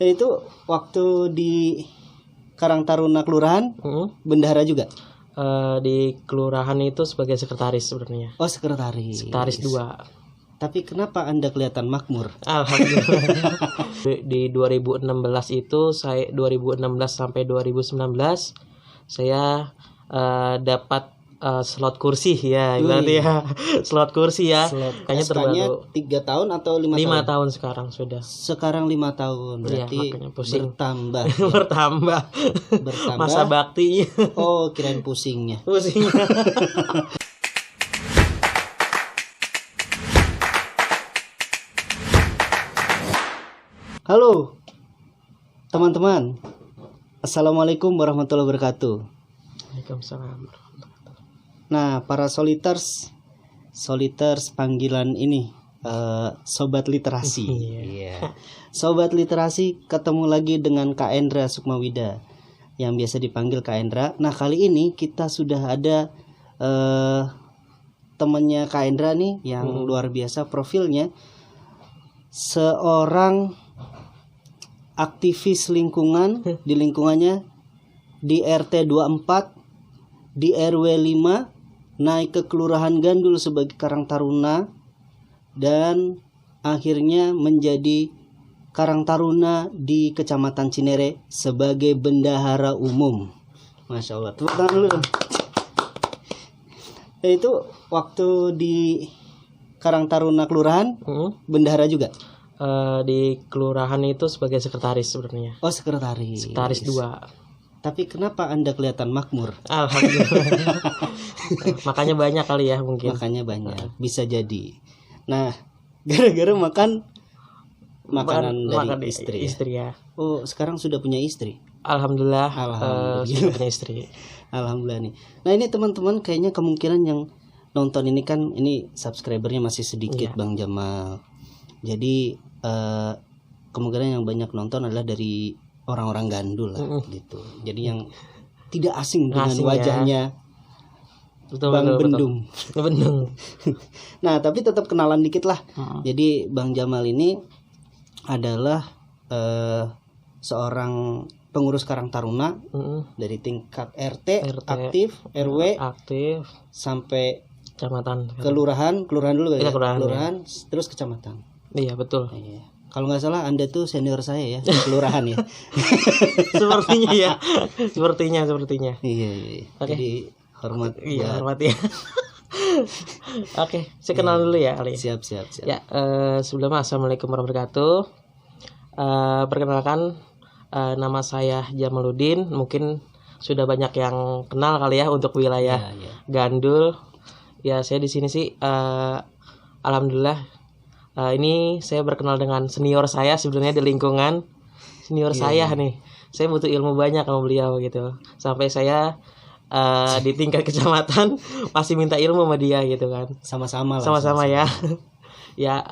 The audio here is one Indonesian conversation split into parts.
Itu waktu di Karang Taruna Kelurahan, bendahara juga? Di kelurahan itu sebagai sekretaris sebenarnya. Oh, sekretaris. Sekretaris 2. Tapi kenapa Anda kelihatan makmur? Alhamdulillah. Di 2016 itu 2016 sampai 2019 saya dapat slot kursi ya, berarti ya. Slot kursi ya. Kayaknya terbaru 3 tahun atau 5 tahun? 5 tahun sekarang sudah. Sekarang 5 tahun. Berarti ya, pusing. Bertambah. Bertambah. Masa baktinya. Oh, kirain pusingnya. Halo teman-teman, Assalamualaikum warahmatullahi wabarakatuh. Waalaikumsalam. Nah, para soliters panggilan ini Sobat Literasi. Iya. Sobat Literasi ketemu lagi dengan Kak Endra Sukmawida yang biasa dipanggil Kak Endra. Nah, kali ini kita sudah ada temannya Kak Endra nih yang luar biasa profilnya. Seorang aktivis lingkungan di lingkungannya, di RT 24, di RW 5, naik ke Kelurahan Gandul sebagai Karang Taruna, dan akhirnya menjadi Karang Taruna di Kecamatan Cinere sebagai bendahara umum. Masya Allah, tepuk tangan dulu. Itu waktu di Karang Taruna Kelurahan, bendahara juga? Di kelurahan itu sebagai sekretaris sebenarnya. Oh, sekretaris. Sekretaris 2. Tapi kenapa Anda kelihatan makmur? Alhamdulillah. Makanya banyak kali ya mungkin. Makanya banyak, bisa jadi. Nah, gara-gara makan makanan dari istri. Istri ya. Oh, sekarang sudah punya istri? Alhamdulillah. Sudah punya istri. Alhamdulillah nih. Nah, ini teman-teman kayaknya kemungkinan yang nonton ini kan ini subscribernya masih sedikit, Bang Jamal. Jadi kemungkinan yang banyak nonton adalah dari orang-orang Gandul lah gitu. Jadi yang tidak asing dengan wajahnya ya. Bang Bendung. Nah, tapi tetap kenalan dikit lah. Jadi Bang Jamal ini adalah seorang pengurus Karang Taruna dari tingkat RT aktif, RW aktif, sampai kecamatan, kelurahan dulu ya. Kelurahan, terus kecamatan. Iya, betul. Iya. Kalau nggak salah Anda tuh senior saya ya, kelurahan ya. Sepertinya ya. Sepertinya. Iya. Okay. Jadi hormat. Iya, hormat ya. Oke, saya kenal dulu ya, Ali. Siap. Ya, sebelumnya Assalamualaikum warahmatullahi wabarakatuh. Perkenalkan, nama saya Jamaluddin. Mungkin sudah banyak yang kenal kali ya untuk wilayah Gandul. Ya, saya di sini sih alhamdulillah. Ini saya berkenal dengan senior saya sebenarnya di lingkungan. Saya nih, saya butuh ilmu banyak sama beliau gitu. Sampai saya di tingkat kecamatan masih minta ilmu sama dia gitu kan. Sama-sama ya. Ya,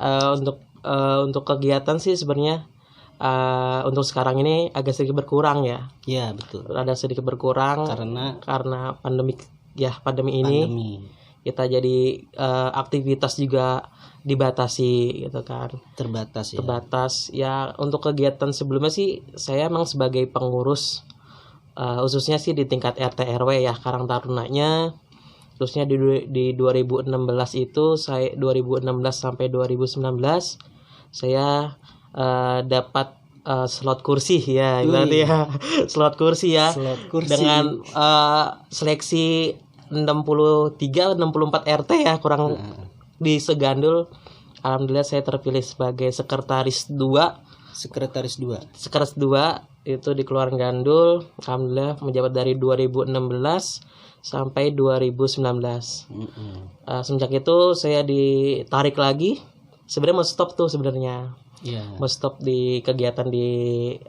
untuk kegiatan sih sebenarnya untuk sekarang ini agak sedikit berkurang ya. Iya, betul. Ada sedikit berkurang karena pandemi ini. Kita jadi aktivitas juga dibatasi gitu kan. Terbatas ya. Untuk kegiatan sebelumnya sih saya emang sebagai pengurus khususnya sih di tingkat RT RW ya, Karang Tarunanya. Terusnya di 2016 itu 2016 sampai 2019 saya dapat slot kursi ya, berarti ya. Slot kursi ya. Dengan seleksi 64 RT ya, kurang di Segandul. Alhamdulillah saya terpilih sebagai sekretaris 2 itu di Kelurahan Gandul. Alhamdulillah menjabat dari 2016 sampai 2019. Semenjak itu saya ditarik lagi. Sebenarnya mau stop tuh sebenarnya. Mau stop di kegiatan di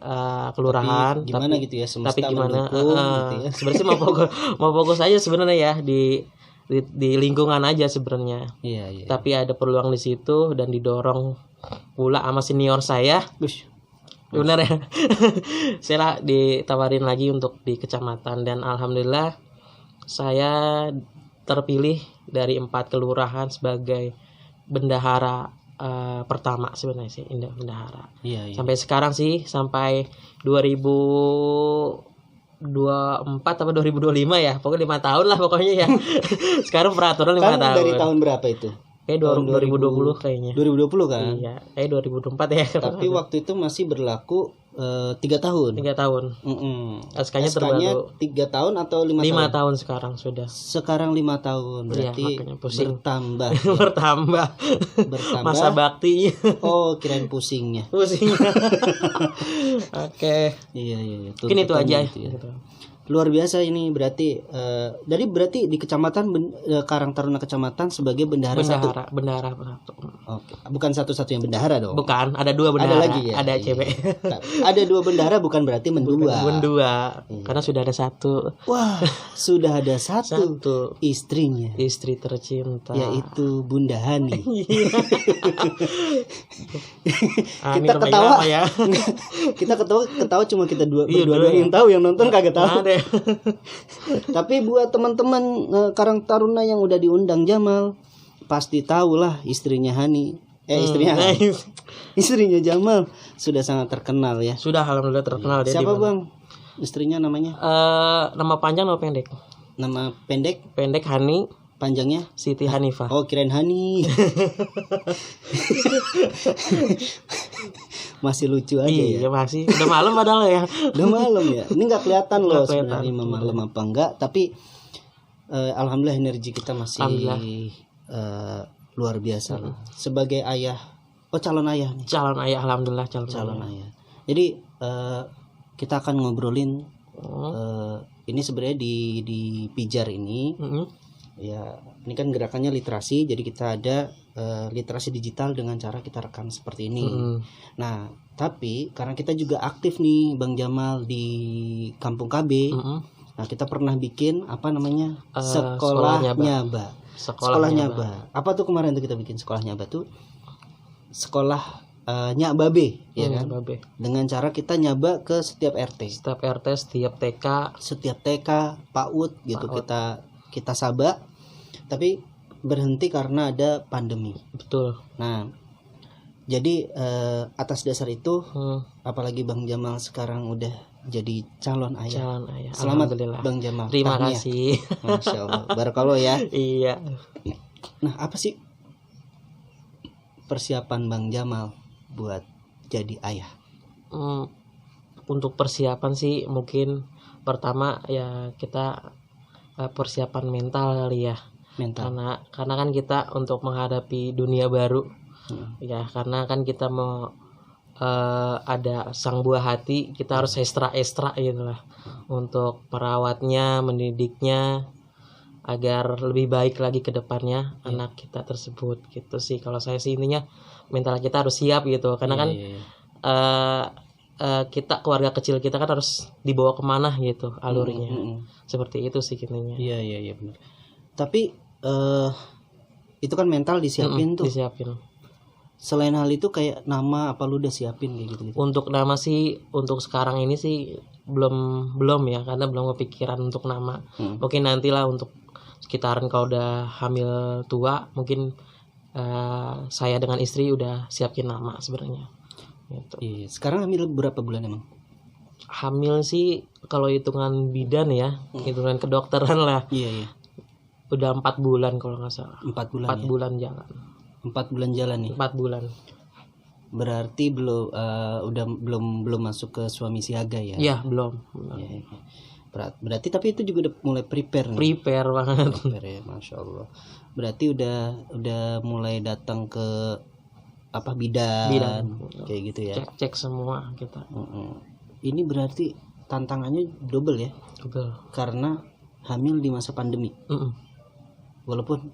kelurahan. Tapi gimana? Gitu ya. Sebenarnya mau fokus aja sebenarnya ya di lingkungan aja sebenarnya. Iya. Tapi ada peluang di situ dan didorong pula sama senior saya. Benar ya. Saya ditawarin lagi untuk di kecamatan dan alhamdulillah saya terpilih dari 4 kelurahan sebagai bendahara pertama sebenarnya sih Indah Bendahara. Iya. Sampai sekarang sih, sampai 2024 atau 2025 ya, pokoknya 5 tahun lah pokoknya ya. Sekarang peraturan 5 tahun. Dari tahun berapa itu? Kayak 2020 kayaknya. 2020 kan? Iya, kayak 2024 ya. Tapi waktu itu masih berlaku 3 tahun. 3 tahun. SK-nya terbaru 3 tahun atau 5 tahun? 5 tahun sekarang sudah. Sekarang 5 tahun. Berarti bertambah. Bertambah. Masa baktinya. Oh, kirain pusingnya. Oke. Iya. Mungkin itu aja ya. Luar biasa ini berarti berarti di kecamatan Karang Taruna Kecamatan sebagai bendahara satu. Bendahara. Oke. Bukan satu-satunya bendahara dong. Bukan, ada 2 bendahara. Ada lagi ya. Ada cewek. Ada 2 bendahara bukan berarti mendua. Iya. Karena sudah ada 1. Wah, sudah ada 1. Istrinya. Istri tercinta. Yaitu Bunda Hani. Kita ketawa ya. Kita ketawa cuma kita berdua yang tahu, yang nonton kagak tahu. Tapi buat teman-teman Karang Taruna yang udah diundang Jamal, pasti tahu lah istrinya Hani. Istrinya Jamal sudah sangat terkenal ya. Sudah, alhamdulillah terkenal. Siapa Bang? Istrinya namanya? Nama panjang atau pendek? Nama pendek? Pendek Hani. Panjangnya? Siti Hanifah. Oh, kirain Hani. Masih lucu aja ya. Iya, masih. Udah malam padahal ya. Udah malam ya. Ini nggak kelihatan loh sebenarnya malam apa enggak, tapi alhamdulillah energi kita masih luar biasa loh. Sebagai ayah, calon ayah nih. Calon ayah, alhamdulillah calon ayah. Jadi kita akan ngobrolin ini sebenarnya di Pijar ini. Ya, ini kan gerakannya literasi, jadi kita ada literasi digital dengan cara kita rekam seperti ini. Nah, tapi karena kita juga aktif nih Bang Jamal di Kampung KB. Nah, kita pernah bikin apa namanya? Sekolah Nyaba. Sekolah Nyaba. Apa tuh kemarin tuh kita bikin sekolah Nyaba tuh? Sekolah Nyak Babe, ya kan? Babe. Dengan cara kita nyaba ke setiap RT. Setiap RT, setiap TK, PAUD gitu. Kita saba. Tapi berhenti karena ada pandemi. Betul. Nah, jadi atas dasar itu, apalagi Bang Jamal sekarang udah jadi calon ayah. Selamat Bang Jamal. Terima kasih. Masya Allah. Barakallah ya. Iya. Nah, apa sih persiapan Bang Jamal buat jadi ayah? Untuk persiapan sih mungkin pertama ya kita persiapan mental kali ya. Karena kan kita untuk menghadapi dunia baru ya, karena kan kita mau ada sang buah hati, kita harus ekstra gitu lah untuk merawatnya, mendidiknya agar lebih baik lagi ke depannya anak kita tersebut gitu sih. Kalau saya sih intinya mental kita harus siap gitu, karena kan kita keluarga kecil kita kan harus dibawa kemana gitu alurnya. Seperti itu sih intinya. Iya benar. Tapi itu kan mental disiapin tuh. Disiapin. Selain hal itu kayak nama apa lu udah siapin kayak gitu? Untuk nama sih untuk sekarang ini sih belum ya, karena belum kepikiran untuk nama. Mungkin nantilah untuk sekitaran kalau udah hamil tua mungkin saya dengan istri udah siapin nama sebenarnya. Gitu. Iya. Sekarang hamil berapa bulan emang? Hamil sih kalau hitungan bidan ya, hitungan kedokteran lah. Iya. Udah 4 bulan kalau nggak salah. 4 bulan. 4 bulan jalan. 4 bulan jalan nih. 4 bulan. Berarti belum masuk ke suami siaga ya? Iya, belum. Ya. Berarti tapi itu juga udah mulai prepare nih. Prepare banget. Prepare ya, Masya Allah. Berarti udah mulai datang ke bidan kayak gitu ya. Cek semua kita. Ini berarti tantangannya double ya? Double. Karena hamil di masa pandemi. Walaupun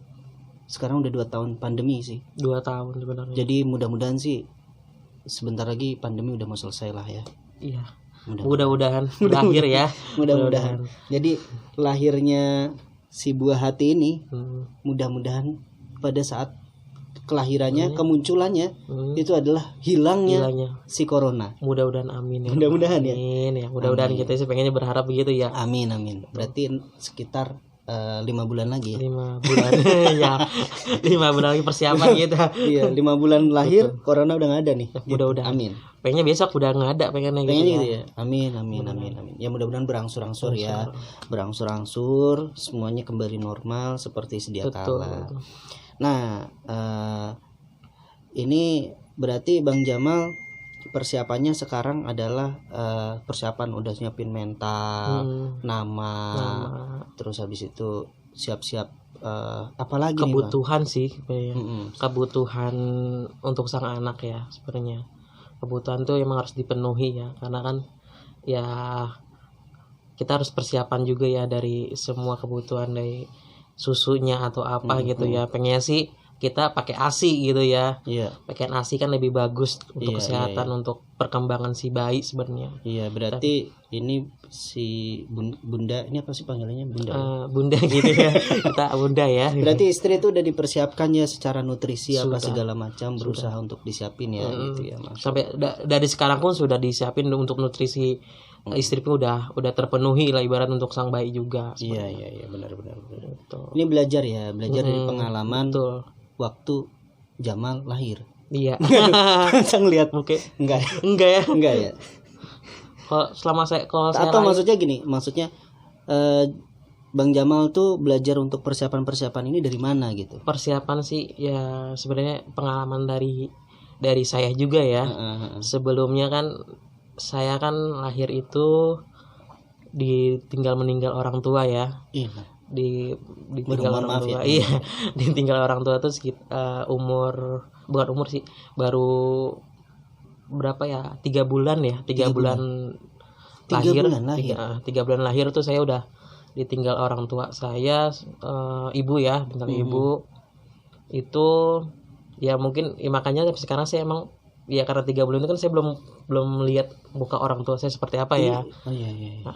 sekarang udah 2 tahun pandemi sih. 2 tahun sebenarnya. Jadi mudah-mudahan sih sebentar lagi pandemi udah mau selesai lah ya. Iya. Mudah-mudahan lahir ya. Mudah-mudahan. Jadi lahirnya si buah hati ini mudah-mudahan pada saat kelahirannya, kemunculannya itu adalah hilangnya si corona. Mudah-mudahan amin ya. Mudah-mudahan ya. Amin ya. Mudah-mudahan kita sih pengennya berharap begitu ya. Amin. Berarti sekitar 5 bulan lagi. 5 bulan ya. 5 bulan lagi persiapan kita. Iya, 5 bulan lahir. Betul. Corona udah nggak ada nih. Mudah-mudahan. Amin. Pengennya besok udah nggak ada, pengennya gitu ya. Amin. Ya mudah-mudahan berangsur-angsur ya. Berangsur-angsur semuanya kembali normal seperti sedia kala. Nah, ini berarti Bang Jamal persiapannya sekarang adalah persiapan udah nyiapin mental, nama, terus habis itu siap-siap apalagi kebutuhan nih, sih kebutuhan untuk sang anak ya. Sebenarnya kebutuhan tuh emang harus dipenuhi ya, karena kan ya kita harus persiapan juga ya dari semua kebutuhan, dari susunya atau apa gitu ya. Pengennya sih kita pakai ASI gitu ya. Pakai ASI kan lebih bagus untuk kesehatan, untuk perkembangan si bayi sebenarnya. Iya, berarti ini si bunda, ini apa sih panggilannya, bunda? Bunda gitu ya. Kita bunda ya. Berarti istri itu udah dipersiapkan ya secara nutrisi apa segala macam, berusaha untuk disiapin ya gitu ya, Mas. Sampai dari sekarang pun sudah disiapin untuk nutrisi istri pun udah terpenuhi lah, ibarat untuk sang bayi juga. Iya, benar. Ini belajar dari pengalaman. Betul. Waktu Jamal lahir. Iya. Langsung lihat. Oke. Enggak ya. Kalau saya atau maksudnya gini, Bang Jamal tuh belajar untuk persiapan ini dari mana gitu? Persiapan sih ya sebenarnya pengalaman dari saya juga ya. Sebelumnya kan saya kan lahir itu ditinggal meninggal orang tua ya. Iya. Ditinggal orang tua. Iya, ditinggal orang tua tuh sekitar bukan umur sih, baru berapa ya? 3 bulan ya, 3 bulan lahir. 3 bulan lahir tuh saya udah ditinggal orang tua saya, ibu ya, tinggal ibu. Itu ya mungkin makanya sekarang saya emang ya karena 3 bulan itu kan saya belum lihat muka orang tua saya seperti apa ya. Iya.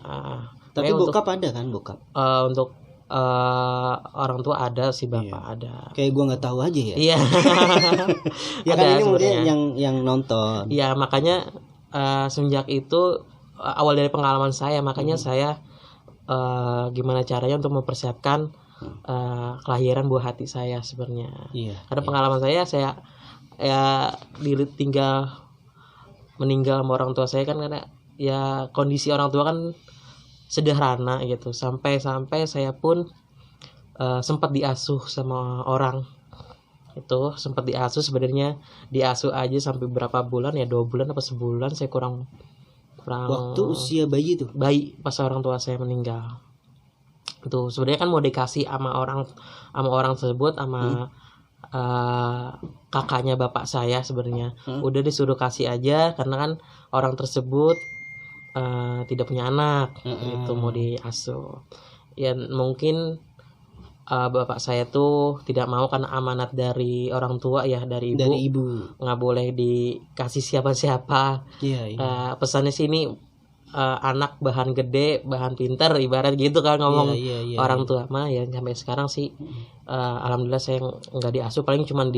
Tapi bokap ada kan, bokap? Untuk orang tua ada sih, bapak ada. Kayak gue nggak tahu aja ya. Iya. Ya kan ini mungkin yang nonton. Ya makanya semenjak itu awal dari pengalaman saya, makanya saya gimana caranya untuk mempersiapkan kelahiran buah hati saya sebenarnya. Karena pengalaman saya ya ditinggal meninggal sama orang tua saya kan, karena ya kondisi orang tua kan sederhana gitu, sampai saya pun sempat diasuh sama orang itu, sempat diasuh sebenarnya, diasuh aja sampai berapa bulan ya, 2 bulan apa sebulan, saya kurang waktu usia bayi pas orang tua saya meninggal itu. Sebenarnya kan mau dikasih sama orang tersebut, sama kakaknya bapak saya sebenarnya. Udah disuruh kasih aja karena kan orang tersebut tidak punya anak, itu mau diasuh. Ya mungkin bapak saya tuh tidak mau karena amanat dari orang tua ya, dari ibu. Nggak boleh dikasih siapa-siapa. Pesannya sini anak bahan gede, bahan pintar, ibarat gitu kan ngomong orang tua mah ya. Sampai sekarang sih alhamdulillah saya nggak diasuh, paling cuman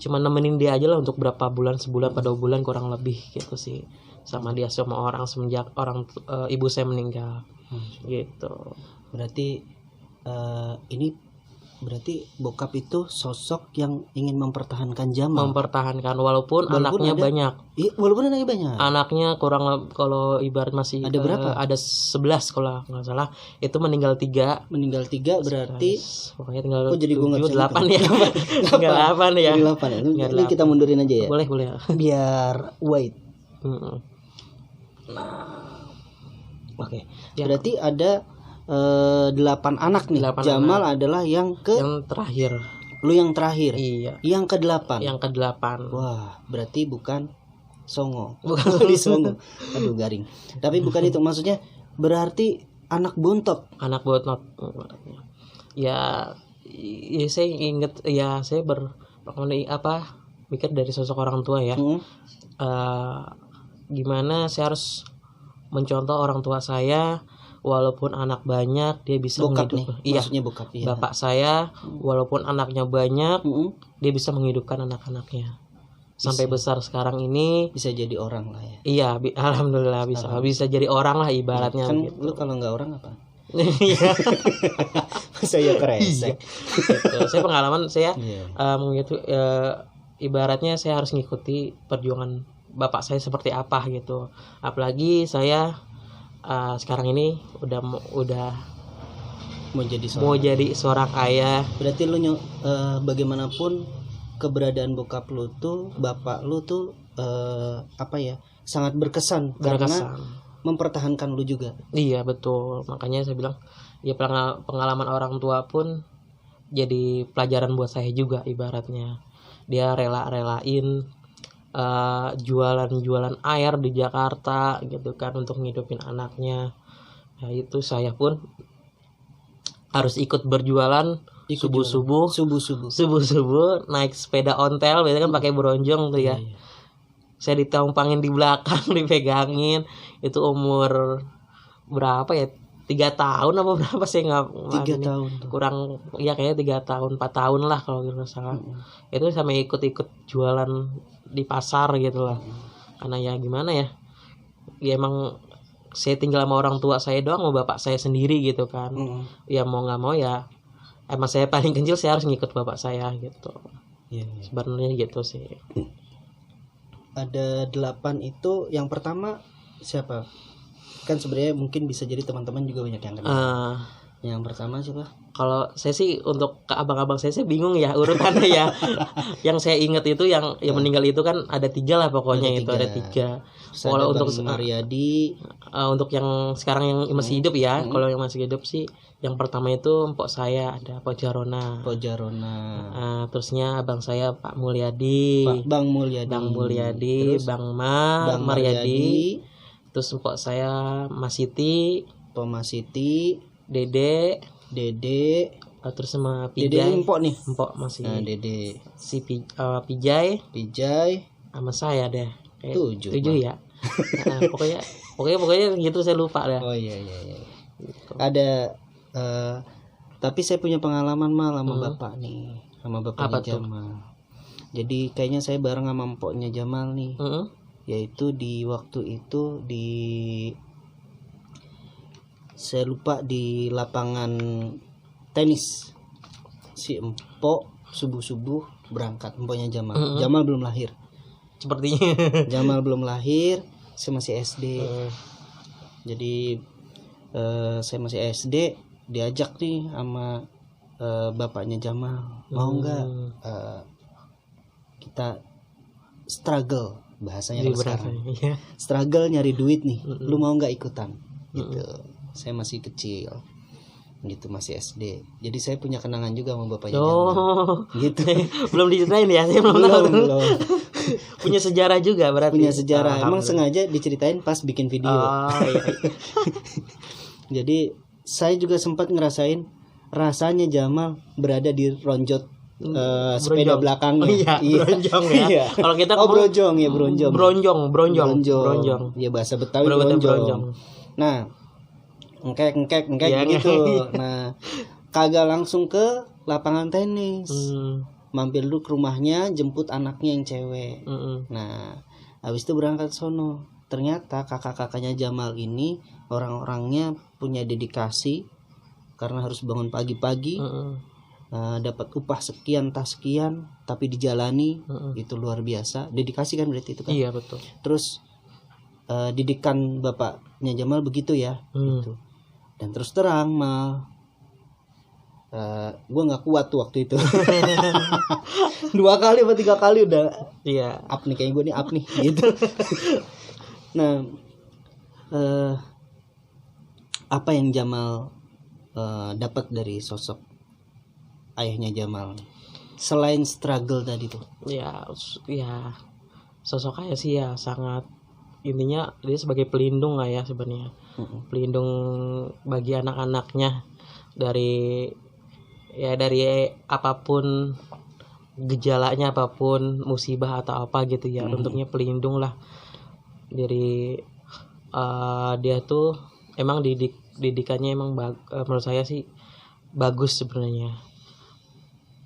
nemenin dia aja lah untuk berapa bulan, sebulan pada 2 bulan kurang lebih gitu sih, sama dia sama orang semenjak ibu saya meninggal gitu. Berarti ini berarti bokap itu sosok yang ingin mempertahankan Jamal. Walaupun anaknya ada, banyak. Walaupun anaknya banyak. Anaknya kurang, kalau ibarat masih ada berapa? Ada 11 kalau nggak salah. Itu meninggal 3. Meninggal 3 berarti pokoknya tinggal 8 ya. Tinggal 8 ya. 8 ya. Ini kita mundurin aja ya. Boleh. Biar wide. Oke. Ya. Berarti ada 8 anak nih. 8 Jamal anak. adalah yang terakhir. Lu yang terakhir? Iya. Yang ke-8? Yang ke-8. Wah, berarti bukan Songo. Bukan di Songo. Aduh, garing. Tapi bukan itu, maksudnya berarti anak bontot. Ya saya inget ya, saya mikir dari sosok orang tua ya. Gimana saya harus mencontoh orang tua saya. Walaupun anak banyak, dia bisa menghidupkan. Maksudnya bokap. Iya. Bapak saya walaupun anaknya banyak, dia bisa menghidupkan anak-anaknya sampai besar sekarang ini. Bisa jadi orang lah ya. Iya, alhamdulillah bisa jadi orang lah ibaratnya. Kan gitu. Lu kalau nggak orang apa? Saya kresek. Gitu. Saya pengalaman saya gitu, ibaratnya saya harus ngikuti perjuangan bapak saya seperti apa gitu. Apalagi saya sekarang ini udah mau jadi seorang ayah. Berarti lu bagaimanapun keberadaan bokap lu tuh, bapak lu tuh sangat berkesan karena mempertahankan lu juga. Iya betul, makanya saya bilang ya pengalaman orang tua pun jadi pelajaran buat saya juga. Ibaratnya dia relain jualan air di Jakarta gitu kan untuk ngidupin anaknya. Nah itu saya pun harus ikut berjualan subuh-subuh naik sepeda ontel, biasanya kan pakai bronjong tuh ya. Saya ditumpangin di belakang, dipegangin. Itu umur berapa ya? 3 tahun apa berapa, saya nggak 3 tahun tuh. Kurang ya, kayaknya 3 tahun 4 tahun lah kalau nggak salah. Itu sampai ikut jualan di pasar gitu lah. Karena ya gimana ya, ya emang saya tinggal sama orang tua saya doang, sama bapak saya sendiri gitu kan. Ya mau nggak mau ya emang saya paling kecil, saya harus ngikut bapak saya gitu. Sebenarnya gitu sih. Ada 8 itu, yang pertama siapa? Kan sebenarnya mungkin bisa jadi teman-teman juga banyak yang kenal. Yang pertama siapa? Kalau saya sih untuk ke abang-abang saya bingung ya urutannya ya. Yang saya ingat itu yang meninggal itu kan ada 3 lah pokoknya. Ada 3. Kalau untuk Maryadi, untuk yang sekarang yang masih hidup ya, kalau yang masih hidup sih yang pertama itu mpok saya, ada Pok Jarona. Terusnya abang saya Pak Mulyadi. Bang Mulyadi. Terus Bang Maryadi. Terus mpok saya Mas Siti. Dede. Terus sama Pijay. Dede mpok nih. Mpok masih. Dede. Si Pijay. Sama saya deh. 7 ya. Pokoknya gitu, saya lupa dah. Oh iya. Gitu. Ada tapi saya punya pengalaman malah sama bapak nih, sama bapaknya Jamal. Jadi kayaknya saya bareng sama empoknya Jamal nih. Yaitu di waktu itu saya lupa di lapangan tenis. Si empok subuh-subuh berangkat, empoknya Jamal. Jamal belum lahir. Sepertinya Jamal belum lahir, saya masih SD. Jadi saya masih SD, diajak nih sama bapaknya Jamal, mau nggak kita struggle, bahasanya kalau sekarang struggle nyari duit nih, lu mau nggak ikutan gitu. Saya masih kecil gitu, masih SD. Jadi saya punya kenangan juga sama bapaknya Jamal gitu. Belum diceritain ya, saya belum. Punya sejarah juga berarti. Punya sejarah. Emang sengaja diceritain pas bikin video. Iya. Jadi saya juga sempat ngerasain rasanya Jamal berada di ronjot sepeda belakangnya. Bronjong ya. Kalau kita bronjong. Ya bahasa Betawi bronjong. Nah, engkek gitu. Nah, kagak langsung ke lapangan tenis. Mampir dulu ke rumahnya, jemput anaknya yang cewek. Nah, habis itu berangkat sono. Ternyata kakak-kakaknya Jamal ini orang-orangnya punya dedikasi, karena harus bangun pagi-pagi, dapat upah sekian, tapi dijalani. Itu luar biasa. Dedikasi kan berarti itu kan. Iya betul. Terus didikan bapaknya Jamal begitu ya. Gitu. Dan terus terang gue nggak kuat tuh waktu itu. 2 kali atau 3 kali udah up nih, kayak gue nih up nih gitu. Nah, apa yang Jamal dapat dari sosok ayahnya Jamal selain struggle tadi tuh? Ya sosok ayah sih ya sangat, intinya dia sebagai pelindung lah ya sebenarnya. Pelindung bagi anak-anaknya dari apapun gejalanya, apapun musibah atau apa gitu ya. Bentuknya pelindung lah. Dari dia tuh emang didikannya emang menurut saya sih bagus sebenarnya.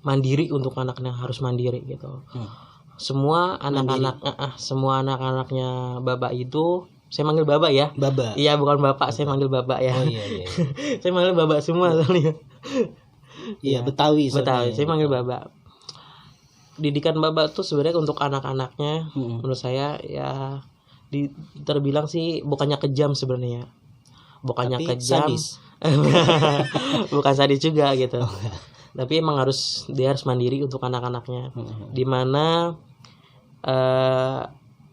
Mandiri, untuk anaknya harus mandiri gitu. Semua anak-anaknya Bapak itu Saya manggil Baba ya. Baba. Iya, bukan Bapak, saya manggil Baba ya. Oh iya. Saya manggil Baba semua soalnya. Iya, Betawi. Betawi, saya manggil Baba. Didikan Baba tuh sebenarnya untuk anak-anaknya, menurut saya ya terbilang sih bukannya kejam sebenarnya. Bukannya tapi kejam. Sadis. Bukan sadis juga gitu. Tapi emang dia harus mandiri untuk anak-anaknya. Dimana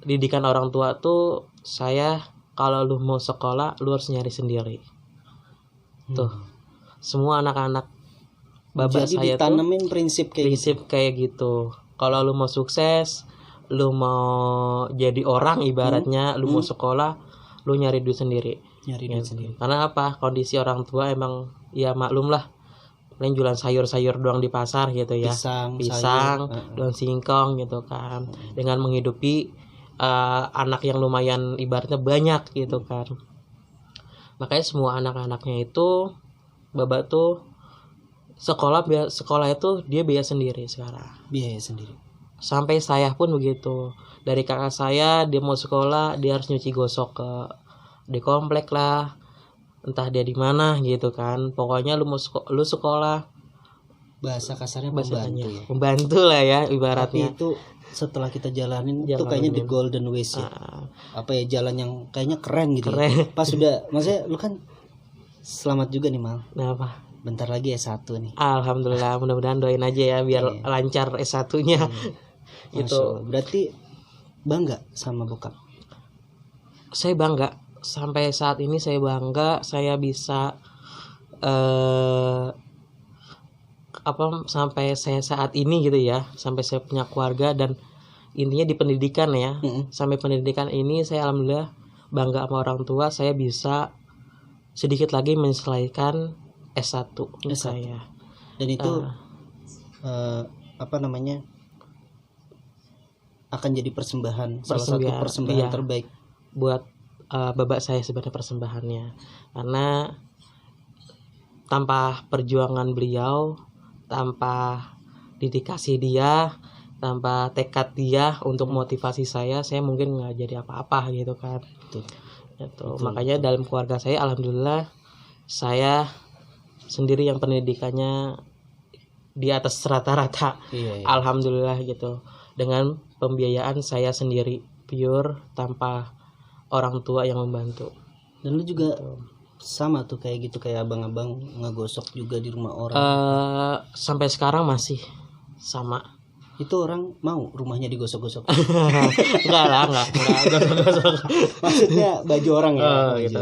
didikan orang tua tuh saya, kalau lu mau sekolah lu harus nyari sendiri. Tuh. Semua anak-anak Baba jadi saya ditanemin tuh prinsip kayak gitu. Kalau lu mau sukses, lu mau jadi orang ibaratnya, lu mau sekolah, lu nyari duit sendiri. Karena apa? Kondisi orang tua emang ya maklum lah. Paling jualan sayur-sayur doang di pasar gitu ya. Pisang, daun singkong gitu kan. Dengan menghidupi anak yang lumayan ibaratnya banyak gitu kan. Makanya semua anak-anaknya itu Baba tuh sekolah itu dia biaya sendiri sekarang. Biaya sendiri. Sampai saya pun begitu. Dari kakak saya, dia mau sekolah dia harus nyuci gosok di komplek lah. Entah dia di mana gitu kan. Pokoknya lu sekolah. Bahasa kasarnya membantu lah ya ibaratnya. Tapi itu setelah kita jalanin itu kayaknya the golden ways ya. Apa ya, jalan yang kayaknya keren gitu. Ya. Pas sudah, maksudnya lu kan selamat juga nih Mal. Kenapa? Bentar lagi S1 nih. Alhamdulillah, mudah-mudahan doain aja ya biar lancar S1-nya. Gitu. Berarti bangga sama bokap? Saya bangga. Sampai saat ini saya bangga saya bisa sampai saya saat ini gitu ya, sampai saya punya keluarga dan intinya di pendidikan ya. Sampai pendidikan ini saya alhamdulillah bangga sama orang tua, saya bisa sedikit lagi menyelesaikan S1 saya. Dan itu akan jadi salah satu persembahan terbaik buat Baba saya sebenarnya persembahannya. Karena tanpa perjuangan beliau, tanpa dedikasi dia, tanpa tekad dia untuk motivasi saya mungkin nggak jadi apa-apa gitu kan. Betul. Makanya dalam keluarga saya alhamdulillah saya sendiri yang pendidikannya di atas rata-rata. Iya. Alhamdulillah gitu. Dengan pembiayaan saya sendiri pure tanpa orang tua yang membantu. Dan lu juga sama tuh kayak gitu, kayak abang-abang ngegosok juga di rumah orang? Sampai sekarang masih sama. Itu orang mau rumahnya digosok-gosok? enggak gosok-gosok. Maksudnya baju orang ya? Gitu.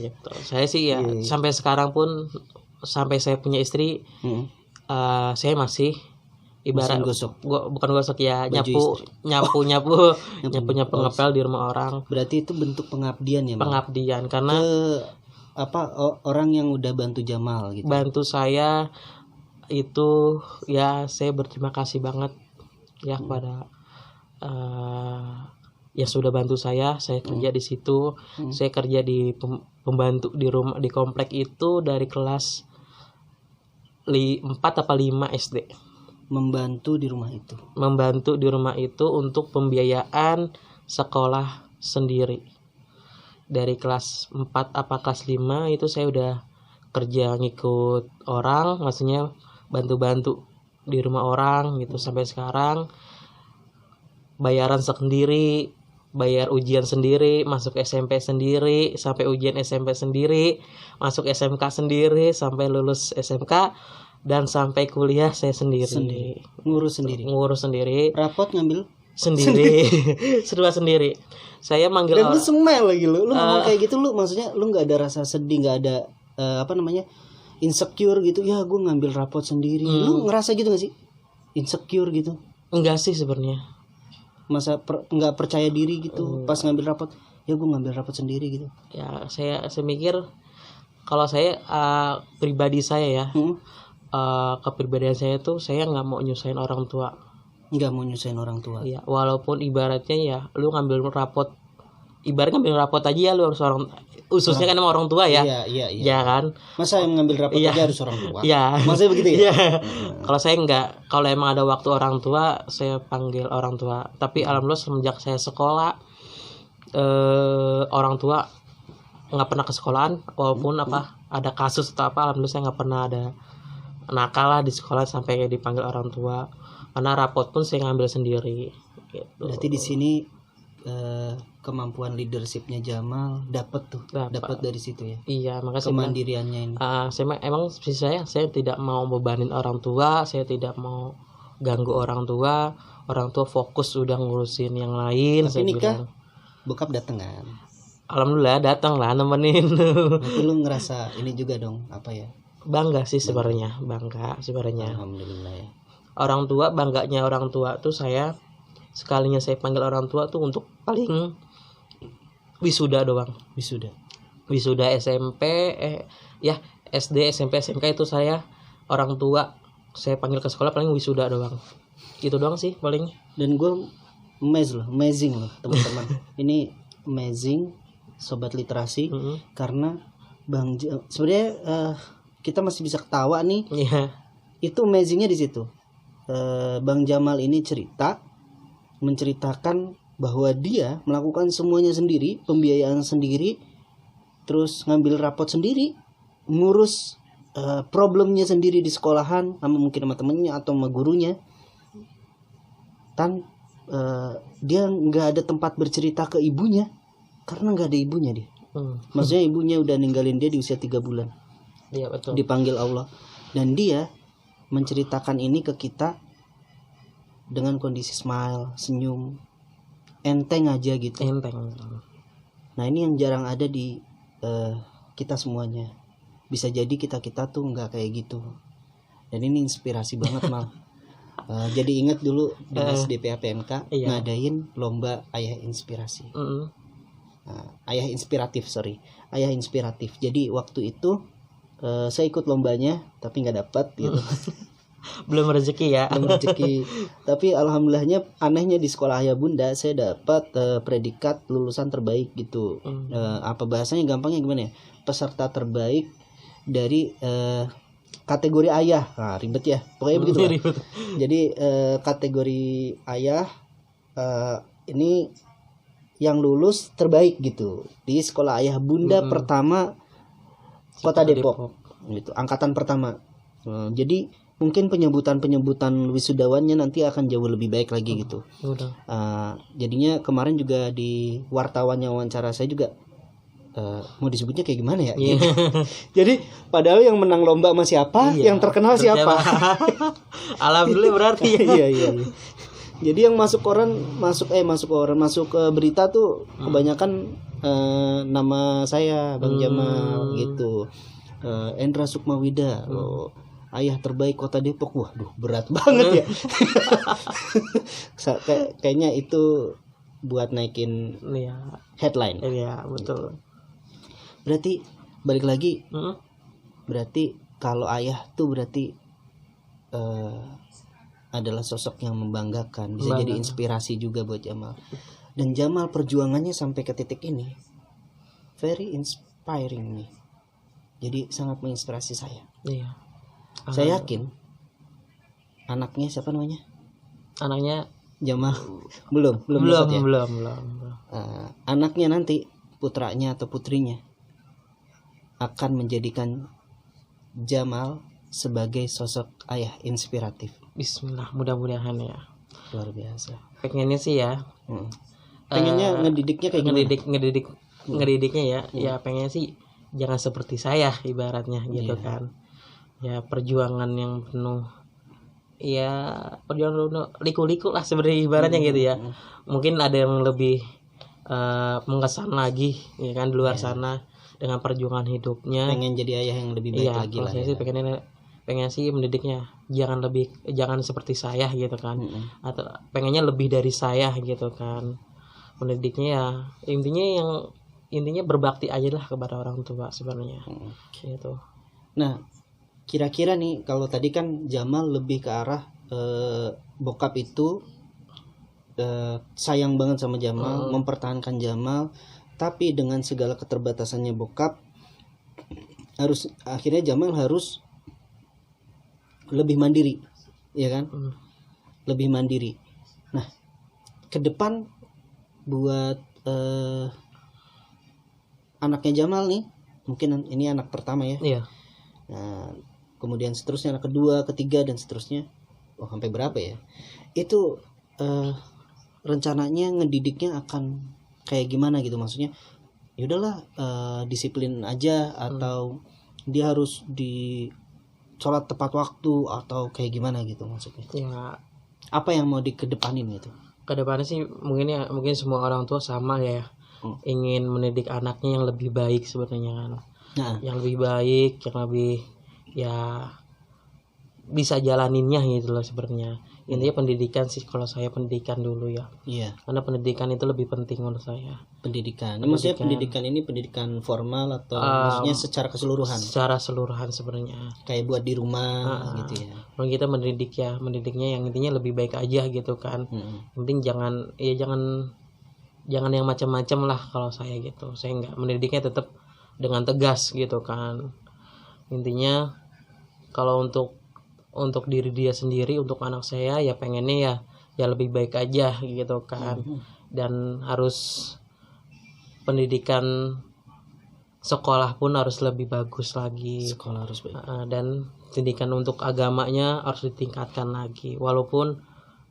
Gitu. Saya sih ya sampai sekarang pun, sampai saya punya istri, saya masih ibarat bukan gosok ya, nyapu ngepel di rumah orang. Berarti itu bentuk pengabdian ya? Pengabdian karena orang yang udah bantu Jamal gitu. Bantu saya itu ya, saya berterima kasih banget ya kepada yang sudah bantu saya kerja di situ. Saya kerja di pembantu di rumah di komplek itu dari kelas 4 apa 5 SD. Membantu di rumah itu untuk pembiayaan sekolah sendiri. Dari kelas 4 apa kelas 5 itu saya udah kerja ngikut orang, maksudnya bantu-bantu di rumah orang gitu. Sampai sekarang bayaran sendiri, bayar ujian sendiri, masuk SMP sendiri, sampai ujian SMP sendiri, masuk SMK sendiri, sampai lulus SMK, dan sampai kuliah saya sendiri. Ngurus sendiri. Rapot ngambil sendiri. Serba sendiri. Saya manggil orang. Dan lu semel lagi lu ngomong kayak gitu, lu maksudnya lu nggak ada rasa sedih, nggak ada insecure gitu? Ya gue ngambil rapot sendiri. Lu ngerasa gitu nggak sih? Insecure gitu? Enggak sih sebenarnya. Masa nggak percaya diri gitu pas ngambil rapot? Ya gue ngambil rapot sendiri gitu. Ya saya mikir kalau saya pribadi saya ya. Kepribadian saya tuh saya nggak mau nyusahin orang tua. Iya, walaupun ibaratnya ya lu ngambil rapot, aja ya lu harus orang, khususnya kan sama orang tua ya. Iya. Ya kan? Masa yang ngambil rapot aja harus orang tua? Iya. Maksudnya begitu ya? Kalau saya enggak, kalau emang ada waktu orang tua saya panggil orang tua. Tapi alhamdulillah semenjak saya sekolah orang tua nggak pernah ke sekolahan, walaupun ada kasus atau apa, alhamdulillah saya nggak pernah ada nakal lah di sekolah sampai dipanggil orang tua, karena rapot pun saya ngambil sendiri gitu. Berarti di sini kemampuan leadershipnya Jamal dapat dari situ ya. Iya, makanya kemandiriannya ini. Saya tidak mau bebanin orang tua, saya tidak mau ganggu orang tua fokus udah ngurusin yang lain. Tapi nikah bokap datang kan? Alhamdulillah datang lah nemenin. Nanti lu ngerasa ini juga dong, apa ya? Bangga sih sebenarnya, Alhamdulillah ya. Bangganya orang tua tuh sekalinya saya panggil orang tua tuh untuk paling wisuda doang. Wisuda SMP, SD, SMP, SMK itu orang tua saya panggil ke sekolah paling wisuda doang. Itu doang sih paling. Dan gue amazing loh teman-teman. Ini amazing sobat literasi, karena sebenarnya kita masih bisa ketawa nih. Yeah. Itu amazingnya di situ. Bang Jamal ini menceritakan bahwa dia melakukan semuanya sendiri, pembiayaan sendiri, terus ngambil rapot sendiri, ngurus problemnya sendiri di sekolahan, mungkin sama temennya atau sama gurunya. Dia nggak ada tempat bercerita ke ibunya karena nggak ada ibunya dia. Maksudnya ibunya udah ninggalin dia di usia 3 bulan. Iya, betul. Dipanggil Allah, dan dia menceritakan ini ke kita dengan kondisi smile, senyum, enteng aja gitu. Enteng. Nah ini yang jarang ada di kita semuanya. Bisa jadi kita tuh nggak kayak gitu. Dan ini inspirasi banget Mal. Jadi ingat dulu di DPA PMK ngadain lomba ayah inspirasi. Ayah inspiratif. Jadi waktu itu saya ikut lombanya tapi nggak dapat gitu. Belum rezeki. Tapi alhamdulillahnya, anehnya di sekolah ayah bunda saya dapat predikat lulusan terbaik gitu. Apa bahasanya, gampangnya gimana ya, peserta terbaik dari kategori ayah. Nah, ribet ya pokoknya begitu lah. Jadi kategori ayah ini yang lulus terbaik gitu di sekolah ayah bunda pertama Kota Depok. Gitu, angkatan pertama. Jadi mungkin penyebutan wisudawannya nanti akan jauh lebih baik lagi gitu. Jadinya kemarin juga di wartawannya wawancara saya juga mau disebutnya kayak gimana ya? Gitu. Jadi padahal yang menang lomba sama siapa, yang terkenal siapa? Alhamdulillah berarti. Iya. Jadi yang masuk ke berita tuh kebanyakan nama saya Bang Jamal gitu. Endra Sukmawida loh. Ayah terbaik Kota Depok. Waduh, berat banget ya. Kayaknya itu buat naikin headline. Iya, betul. Berarti balik lagi. Berarti kalau ayah tuh berarti adalah sosok yang membanggakan, bisa jadi inspirasi juga buat Jamal. Dan Jamal perjuangannya sampai ke titik ini very inspiring nih. Jadi sangat menginspirasi saya. Iya. Saya yakin anaknya siapa namanya? Anaknya Jamal belum. Anaknya nanti, putranya atau putrinya, akan menjadikan Jamal sebagai sosok ayah inspiratif. Bismillah, mudah-mudahan ya. Luar biasa. Pengennya sih ya. Pengennya ngedidiknya kayak ngedidiknya ya. Ya pengennya sih jangan seperti saya ibaratnya gitu kan. Ya perjuangan yang penuh, ya perjuangan liku-liku lah sebenarnya ibaratnya gitu ya. Mungkin ada yang lebih mengesan lagi ya kan di luar sana dengan perjuangan hidupnya. Pengen jadi ayah yang lebih baik lagi lah. Saya sih pengen sih mendidiknya jangan seperti saya gitu kan. Atau pengennya lebih dari saya gitu kan. Mendidiknya ya intinya berbakti aja lah kepada orang tua sebenarnya. Gitu. Nah, kira-kira nih kalau tadi kan Jamal lebih ke arah bokap itu sayang banget sama Jamal, mempertahankan Jamal, tapi dengan segala keterbatasannya bokap, akhirnya Jamal harus lebih mandiri, ya kan? Lebih mandiri. Nah, ke depan buat anaknya Jamal nih, mungkin ini anak pertama ya. Iya. Nah, kemudian seterusnya anak kedua, ketiga dan seterusnya. Sampai berapa ya? Itu rencananya ngedidiknya akan kayak gimana gitu, maksudnya ya udahlah disiplin aja atau dia harus di sholat tepat waktu atau kayak gimana gitu maksudnya. Ya, apa yang mau dikedepanin gitu? Kedepannya sih mungkin semua orang tua sama ya. Ingin mendidik anaknya yang lebih baik sebenarnya kan. Nah, yang lebih baik, yang lebih ya bisa jalaninnya gitu loh sebenarnya. Intinya pendidikan sih, kalau saya pendidikan dulu ya. Iya. Karena pendidikan itu lebih penting menurut saya. Pendidikan. Maksudnya pendidikan ini pendidikan formal atau maksudnya secara keseluruhan? Secara keseluruhan sebenarnya. Kayak buat di rumah gitu ya. Kalau kita mendidiknya yang intinya lebih baik aja gitu kan. Penting jangan yang macam-macam lah kalau saya gitu. Saya enggak, mendidiknya tetap dengan tegas gitu kan. Intinya kalau untuk diri dia sendiri, untuk anak saya ya pengennya ya lebih baik aja gitu kan. Dan harus pendidikan sekolah pun harus lebih bagus lagi. Sekolah harus baik. Dan pendidikan untuk agamanya harus ditingkatkan lagi. Walaupun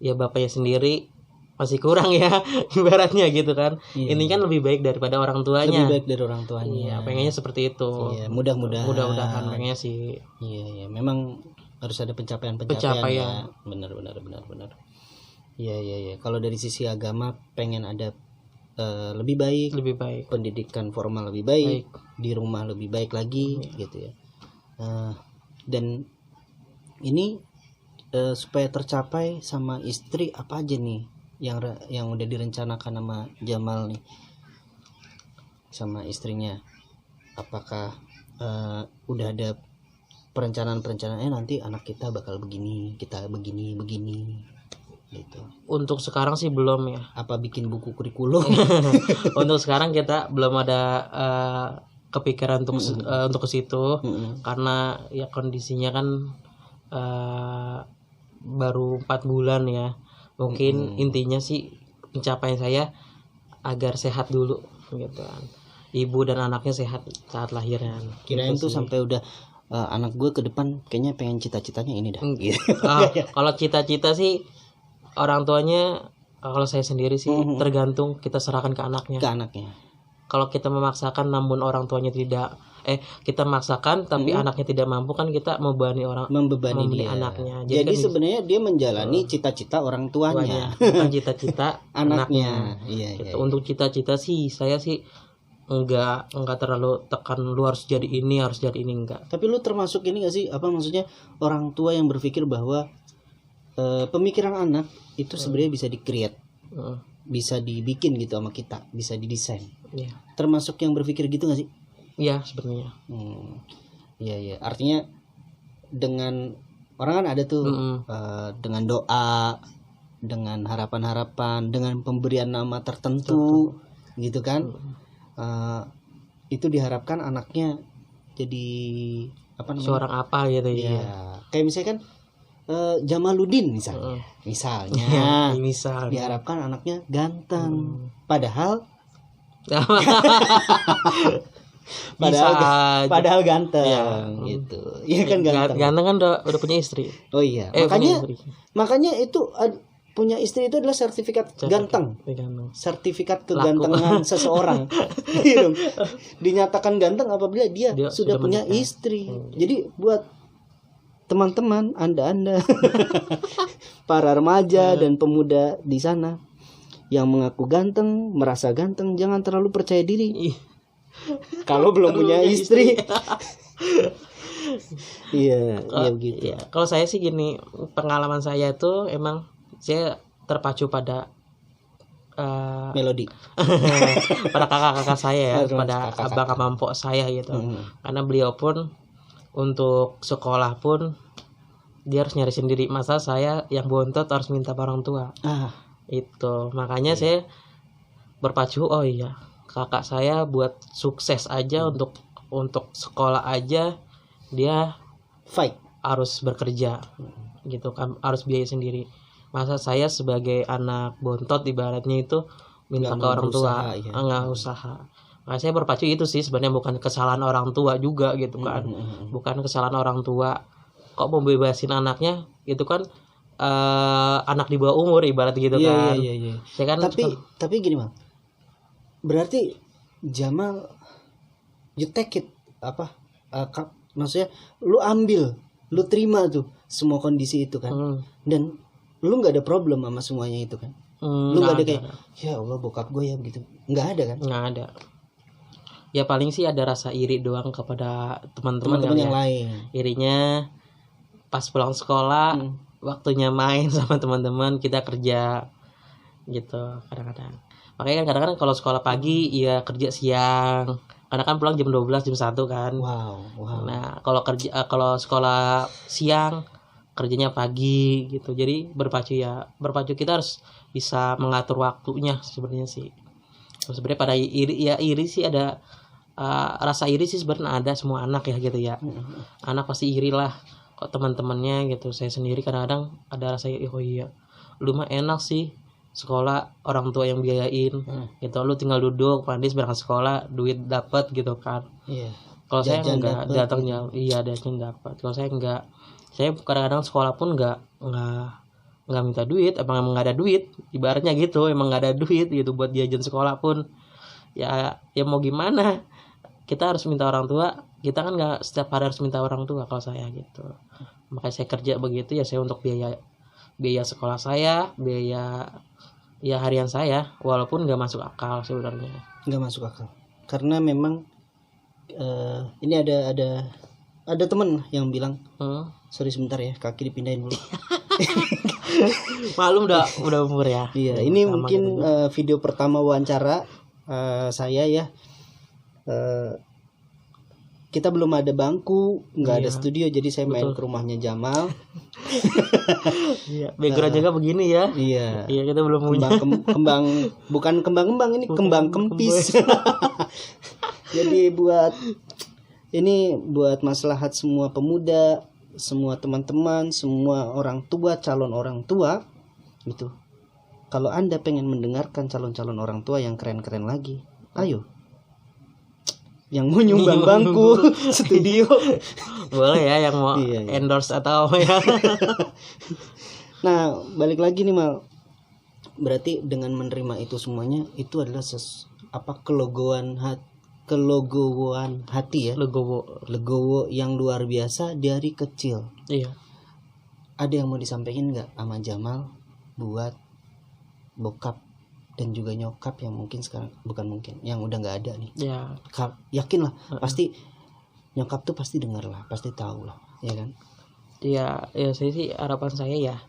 ya bapaknya sendiri masih kurang ya ibaratnya gitu kan. Ini kan lebih baik daripada orang tuanya. Lebih baik dari orang tuanya. Iya, pengennya seperti itu. Iya, mudah-mudahan pengennya sih. Iya, memang harus ada pencapaian ya. Benar. Iya. Kalau dari sisi agama pengen ada lebih baik, pendidikan formal lebih baik, di rumah lebih baik lagi gitu ya. Dan ini supaya tercapai sama istri apa aja nih yang udah direncanakan sama Jamal nih sama istrinya? Apakah udah ada perencanaan nanti anak kita bakal begini, kita begini gitu? Untuk sekarang sih belum ya. Apa bikin buku kurikulum? Untuk sekarang kita belum ada kepikiran untuk ke situ. Karena ya kondisinya kan baru 4 bulan ya. Mungkin intinya sih pencapaian saya agar sehat dulu gitu kan. Ibu dan anaknya sehat saat lahiran. Kirain tuh sampai udah anak gue ke depan kayaknya pengen cita-citanya ini dah. Kalau cita-cita sih orang tuanya, kalau saya sendiri sih tergantung, kita serahkan ke anaknya. Kalau kita memaksakan namun orang tuanya tidak, kita memaksakan tapi anaknya tidak mampu, kan kita membebani dia. Anaknya. Jadi kan sebenarnya dia menjalani cita-cita orang tuanya. Bukan cita-cita anaknya. Iya. Untuk cita-cita sih saya sih enggak terlalu tekan lu harus jadi ini enggak. Tapi lu termasuk ini enggak sih, apa maksudnya orang tua yang berpikir bahwa pemikiran anak itu sebenarnya bisa di-create, bisa dibikin gitu sama kita, bisa didesain. Iya. Termasuk yang berpikir gitu enggak sih? Iya sebenarnya. Iya. Artinya dengan orang kan ada tuh dengan doa, dengan harapan-harapan, dengan pemberian nama tertentu gitu kan. Itu diharapkan anaknya jadi apa namanya? Seorang apa gitu ya. Iya. Kayak misalnya kan Jamaluddin misalnya. Misal diharapkan anaknya ganteng. Padahal ganteng gitu. Iya kan ganteng. Ganteng kan udah punya istri. Oh iya. Makanya itu punya istri itu adalah sertifikat ganteng. Sertifikat kegantengan seseorang. Dinyatakan ganteng apabila dia sudah punya istri. Jadi buat teman-teman, Anda para remaja dan pemuda di sana yang mengaku ganteng, merasa ganteng, jangan terlalu percaya diri. Kalau belum punya istri. Iya begitu. Kalau saya sih gini, pengalaman saya itu emang saya terpacu pada melodi pada kakak-kakak saya ya, pada abang mpok saya gitu. Karena beliau pun untuk sekolah pun dia harus nyari sendiri. Masa saya yang bontot harus minta orang tua. Itu makanya saya berpacu, oh iya kakak saya buat sukses aja, untuk sekolah aja dia fight, harus bekerja gitu kan, harus biaya sendiri. Masa saya sebagai anak bontot ibaratnya itu minta ke orang tua, nggak usaha. Nah, saya berpacu itu sih sebenarnya, bukan kesalahan orang tua juga gitu kan. Bukan kesalahan orang tua kok mau bebasin anaknya, itu kan anak di bawah umur ibarat gitu kan. Iya. Ya kan, tapi gini Mal, berarti Jamal you take it apa maksudnya lu ambil, lu terima tuh semua kondisi itu kan. Dan lu nggak ada problem sama semuanya itu kan. Lu nggak ada kayak ya Allah bokap gue ya begitu, nggak ada kan? Nggak ada. Ya paling sih ada rasa iri doang kepada teman-teman yang lain. Irinya pas pulang sekolah, waktunya main sama teman-teman, kita kerja gitu kadang-kadang. Makanya kan kadang-kadang kalau sekolah pagi ya kerja siang, karena kan pulang jam 12 jam 1 kan. Wow. Nah kalau sekolah siang kerjanya pagi gitu. Jadi berpacu kita harus bisa mengatur waktunya sebenarnya sih. Sebenarnya pada iri sih ada, rasa iri sih sebenarnya ada semua anak ya gitu ya. Anak pasti iri lah kok teman-temannya gitu. Saya sendiri kadang-kadang ada rasa oh iya lu mah enak sih sekolah orang tua yang biayain gitu, lu tinggal duduk pandis berangkat sekolah duit dapat gitu kan. Kalau saya enggak, datangnya datang dapat. Kalau saya enggak, saya kadang-kadang sekolah pun enggak minta duit, emang nggak ada duit ibaratnya gitu, emang nggak ada duit gitu buat jajan sekolah pun ya mau gimana, kita harus minta orang tua, kita kan nggak setiap hari harus minta orang tua kalau saya gitu. Makanya saya kerja begitu ya, saya untuk biaya sekolah saya, biaya ya harian saya, walaupun nggak masuk akal sebenarnya. Nggak masuk akal karena memang ini ada teman yang bilang sorry sebentar ya, kaki dipindahin dulu. Malum udah umur ya. Iya, ini mungkin video pertama wawancara saya ya. Kita belum ada bangku, nggak ada studio, jadi saya main ke rumahnya Jamal. Iya, background juga begini ya. Iya, kita belum punya kembang, bukan kembang ini kembang kempis. Jadi buat maslahat semua pemuda, semua teman-teman, semua orang tua, calon orang tua gitu. Kalau Anda pengen mendengarkan calon-calon orang tua yang keren-keren lagi, ayo. Yang mau nyumbang bangku studio boleh ya, yang mau endorse atau apa ya. Nah, balik lagi nih Mal. Berarti dengan menerima itu semuanya, itu adalah kelogoan hati ya. Legowo yang luar biasa dari kecil. Iya. Ada yang mau disampaikan nggak sama Jamal buat bokap dan juga nyokap yang mungkin sekarang, bukan mungkin, yang udah nggak ada nih? Ya. Yakin lah, pasti nyokap tuh pasti dengar lah, pasti tahu lah, ya kan? Iya, saya sih harapan saya ya,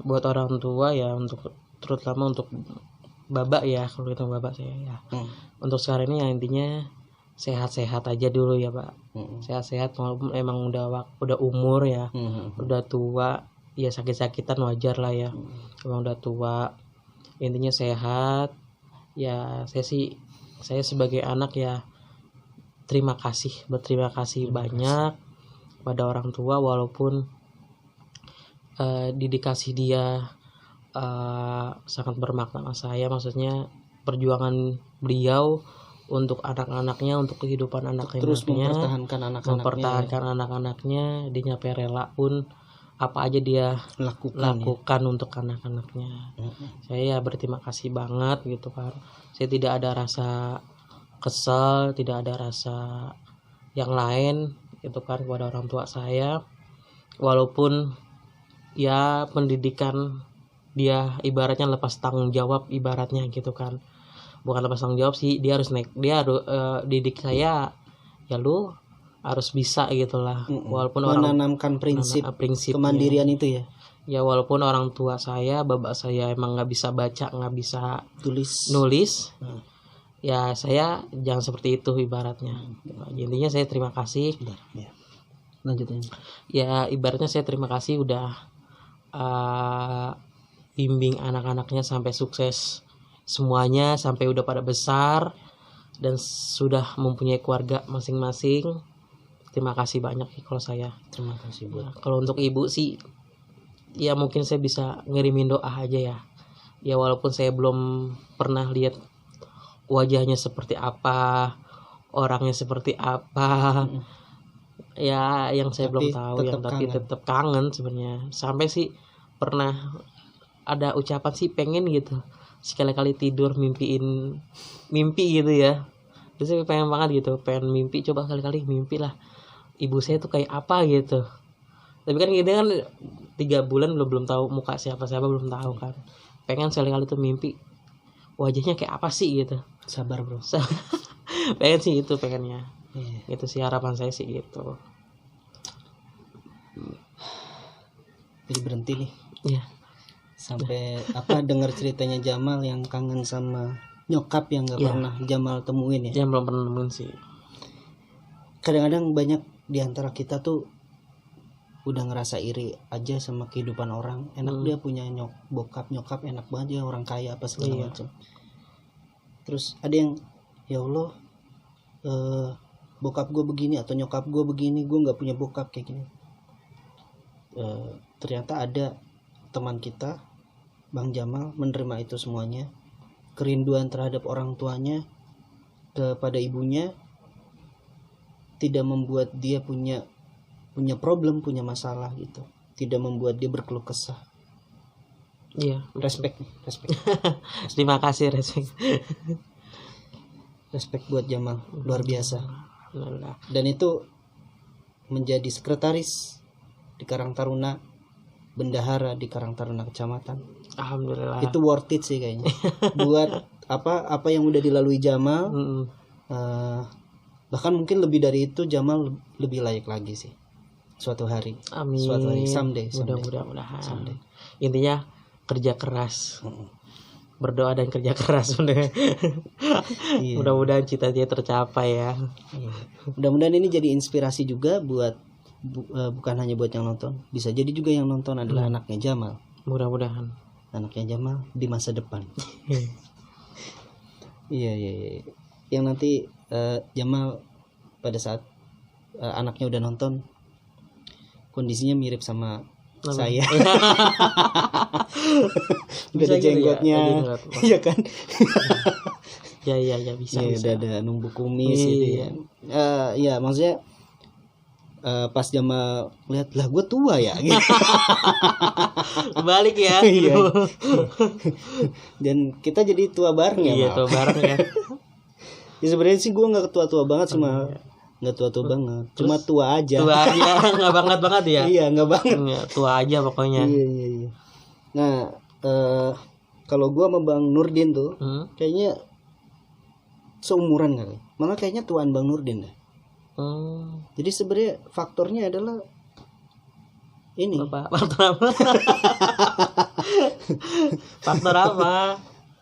buat orang tua ya, terutama untuk babak ya, kalau itu babak saya ya. Untuk sekarang ini ya intinya sehat-sehat aja dulu ya Pak. Sehat-sehat, walaupun emang udah umur ya, udah tua ya, sakit-sakitan wajar lah ya. Emang udah tua, intinya sehat ya. Saya sebagai anak ya berterima kasih banyak pada orang tua, walaupun dedikasi dia sangat bermakna sama saya. Maksudnya perjuangan beliau untuk anak-anaknya, untuk kehidupan anak-anaknya, terus mempertahankan anak-anaknya, dia nyampe rela pun apa aja dia lakukan untuk anak-anaknya. Saya berterima kasih banget gitu kan. Saya tidak ada rasa kesal, tidak ada rasa yang lain gitu kan kepada orang tua saya, walaupun ya pendidikan dia ibaratnya lepas tanggung jawab ibaratnya gitu kan. Bukan lepas tanggung jawab sih, dia harus didik saya ya, lu harus bisa gitulah. Walaupun menanamkan prinsip kemandirian itu ya. Ya walaupun orang tua saya, bapak saya emang nggak bisa baca, nggak bisa nulis. Ya saya jangan seperti itu ibaratnya. Intinya saya terima kasih. Lanjutin. Ya ibaratnya saya terima kasih udah bimbing anak-anaknya sampai sukses semuanya, sampai udah pada besar dan sudah mempunyai keluarga masing-masing. Terima kasih banyak kalau saya. Terima kasih buat. Kalau untuk ibu sih ya mungkin saya bisa ngirimin doa aja ya. Ya walaupun saya belum pernah lihat wajahnya seperti apa, orangnya seperti apa. Ya yang saya belum tahu, tapi tetap kangen sebenarnya. Sampai sih pernah ada ucapan sih pengen gitu sekali-kali tidur mimpi gitu ya. Terus saya pengen banget gitu, pengen mimpi, coba kali-kali mimpi lah ibu saya tuh kayak apa gitu. Tapi kan kita kan 3 bulan belum tahu muka siapa belum tahu kan. Pengen sekali-kali tuh mimpi wajahnya kayak apa sih gitu. Sabar bro. Pengen sih itu, pengennya. Itu sih harapan saya sih gitu. Jadi berhenti nih. Iya. Sampai dengar ceritanya Jamal yang kangen sama nyokap yang nggak pernah Jamal temuin ya. Yang belum pernah nemuin sih. Kadang-kadang banyak di antara kita tuh udah ngerasa iri aja sama kehidupan orang. Enak dia punya bokap nyokap enak banget ya, orang kaya apa segala macam. Terus ada yang ya Allah, bokap gue begini atau nyokap gue begini, gue nggak punya bokap kayak gini. Ternyata ada teman kita Bang Jamal menerima itu semuanya, kerinduan terhadap orang tuanya kepada ibunya tidak membuat dia punya problem, punya masalah gitu, tidak membuat dia berkeluh kesah. Iya, respect. Terima kasih, respect buat Jamal, luar biasa. Dan itu menjadi sekretaris di Karang Taruna, bendahara di Karang Taruna Kecamatan. Alhamdulillah. Itu worth it sih kayaknya. Buat apa yang udah dilalui Jamal. Bahkan mungkin lebih dari itu, Jamal lebih layak lagi sih suatu hari. Amin. Suatu hari, someday. Mudah-mudahan. Someday. Intinya kerja keras. Berdoa dan kerja keras. Mudah-mudahan cita-cita tercapai ya. Mudah-mudahan ini jadi inspirasi juga buat bukan hanya buat yang nonton, bisa jadi juga yang nonton adalah anaknya Jamal. Mudah-mudahan anaknya Jamal di masa depan. Iya. Yang nanti Jamal pada saat anaknya udah nonton kondisinya mirip sama saya. Udah ada jenggotnya, iya kan? Ya bisa. Udah ada numbuk kumis gitu ya. Ya maksudnya pas Jamal lihat lah gue tua ya. Gitu. Balik ya. Dan kita jadi tua bareng ya. Iya, tua bareng ya. Ya sebenarnya sih gue nggak tua banget, cuma nggak tua banget, cuma tua aja. Tua aja, nggak banget ya. Iya, nggak banget. Tua aja pokoknya. Iya. Nah, kalau gue sama Bang Nurdin tuh kayaknya seumuran kali, malah kayaknya tuaan Bang Nurdin deh. Jadi sebenarnya faktornya adalah ini. Faktor apa? Faktor apa?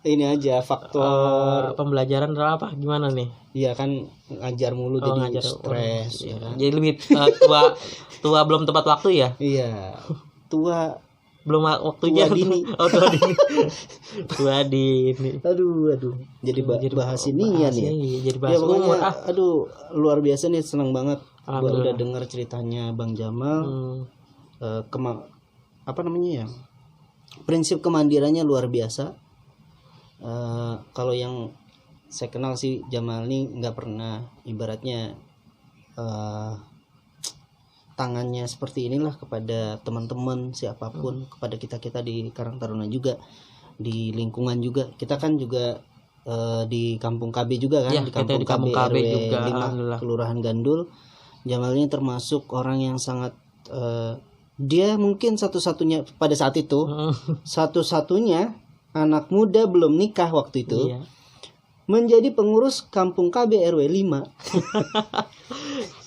Ini aja faktor pembelajaran atau apa? Gimana nih? Iya kan ngajar mulu jadi stres ya kan. Jadi lebih tua belum tepat waktu ya? Iya. Tua belum waktunya. Tua dini. Tua dini. Aduh. Jadi bahas ini ya nih. Jadi bahas umur. Aduh, luar biasa nih, senang banget gua udah dengar ceritanya Bang Jamal. Apa namanya ya? Prinsip kemandirannya luar biasa. Kalau yang saya kenal sih Jamal ini nggak pernah ibaratnya tangannya seperti inilah kepada teman-teman siapapun, kepada kita di Karang Taruna juga, di lingkungan juga. Kita kan juga di Kampung KB juga kan, ya, di Kampung KB RW juga, 5 Kelurahan Gandul. Jamal ini termasuk orang yang sangat dia mungkin satu-satunya pada saat itu satu-satunya anak muda belum nikah waktu itu, menjadi pengurus Kampung KB RW 5.